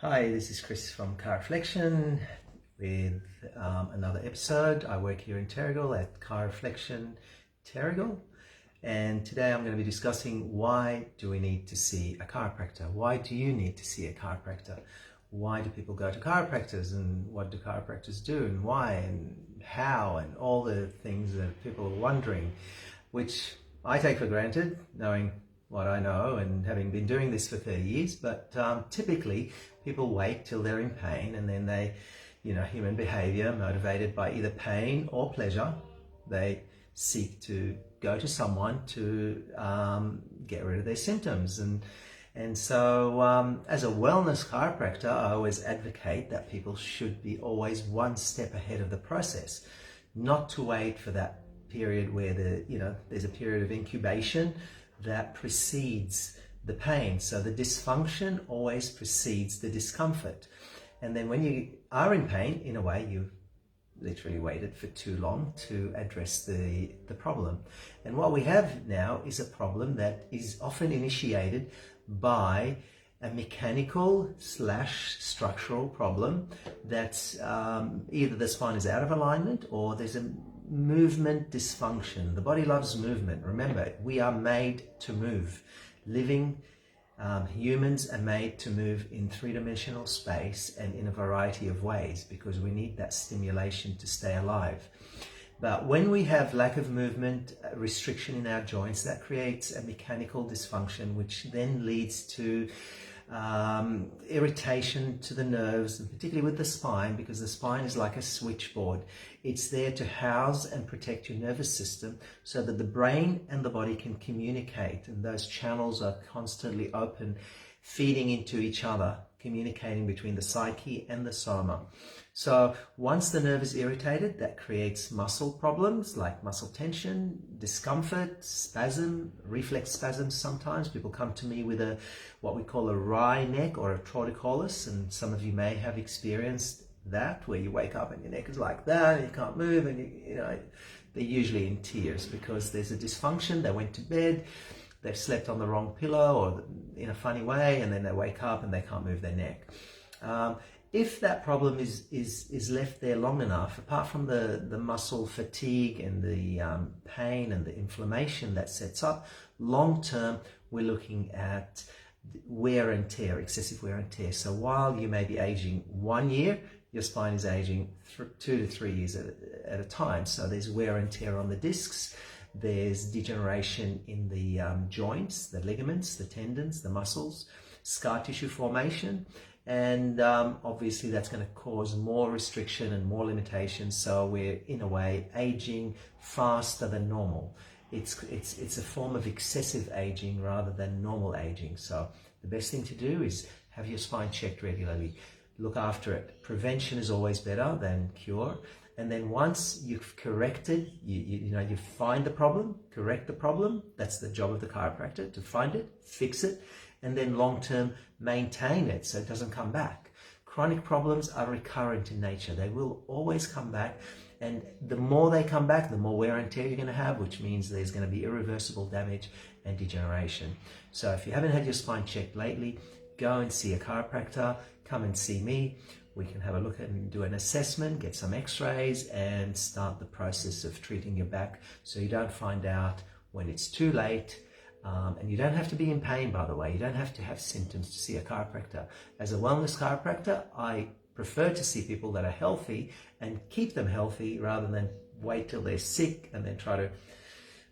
Hi, this is Chris from Chiro-flexion with another episode. I work here in Terrigal at Chiro-flexion Terrigal, and today I'm going to be discussing why do we need to see a chiropractor? Why do you need to see a chiropractor? Why do people go to chiropractors, and what do chiropractors do, and why and how, and all the things that people are wondering, which I take for granted, knowing what I know and having been doing this for 30 years, but typically people wait till they're in pain, and then they, human behavior motivated by either pain or pleasure, they seek to go to someone to get rid of their symptoms. And so as a wellness chiropractor, I always advocate that people should be always one step ahead of the process, not to wait for that period where there's a period of incubation that precedes the pain. So the dysfunction always precedes the discomfort. And then when you are in pain, in a way, you've literally waited for too long to address the problem. And what we have now is a problem that is often initiated by a mechanical/structural problem that's either the spine is out of alignment or there's a movement dysfunction. The body loves movement. Remember, we are made to move. Living humans are made to move in three-dimensional space and in a variety of ways because we need that stimulation to stay alive. But when we have lack of movement, restriction in our joints, that creates a mechanical dysfunction, which then leads to irritation to the nerves, and particularly with the spine, because the spine is like a switchboard. It's there to house and protect your nervous system so that the brain and the body can communicate, and those channels are constantly open, feeding into each other, communicating between the psyche and the soma. So once the nerve is irritated, that creates muscle problems like muscle tension, discomfort, spasm, reflex spasms. Sometimes people come to me with what we call a wry neck or a torticollis, and some of you may have experienced that, where you wake up and your neck is like that and you can't move, and they're usually in tears because there's a dysfunction. They went to bed, they've slept on the wrong pillow or in a funny way, and then they wake up and they can't move their neck. If that problem is left there long enough, apart from the muscle fatigue and the pain and the inflammation that sets up, long term we're looking at wear and tear, excessive wear and tear. So while you may be aging 1 year, your spine is aging 2 to 3 years at a time. So there's wear and tear on the discs, there's degeneration in the joints, the ligaments, the tendons, the muscles, scar tissue formation, and obviously that's going to cause more restriction and more limitations. So we're in a way aging faster than normal. It's a form of excessive aging rather than normal aging. So the best thing to do is have your spine checked regularly. Look after it. Prevention is always better than cure. And then once you've corrected, you find the problem, correct the problem. That's the job of the chiropractor, to find it, fix it, and then long-term maintain it so it doesn't come back. Chronic problems are recurrent in nature. They will always come back. And the more they come back, the more wear and tear you're going to have, which means there's going to be irreversible damage and degeneration. So if you haven't had your spine checked lately, go and see a chiropractor. Come and see me. We can have a look at and do an assessment, get some x-rays, and start the process of treating your back so you don't find out when it's too late. And you don't have to be in pain, by the way. You don't have to have symptoms to see a chiropractor. As a wellness chiropractor, I prefer to see people that are healthy and keep them healthy rather than wait till they're sick and then try to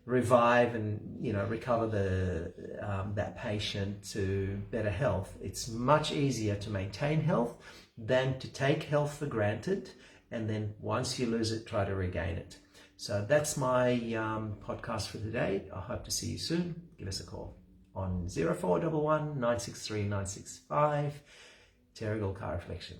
revive and recover that patient to better health. It's much easier to maintain health than to take health for granted and then once you lose it, try to regain it. So that's my podcast for today. I hope to see you soon. Give us a call on 0411 963 965, Terrigal Chiro-flexion.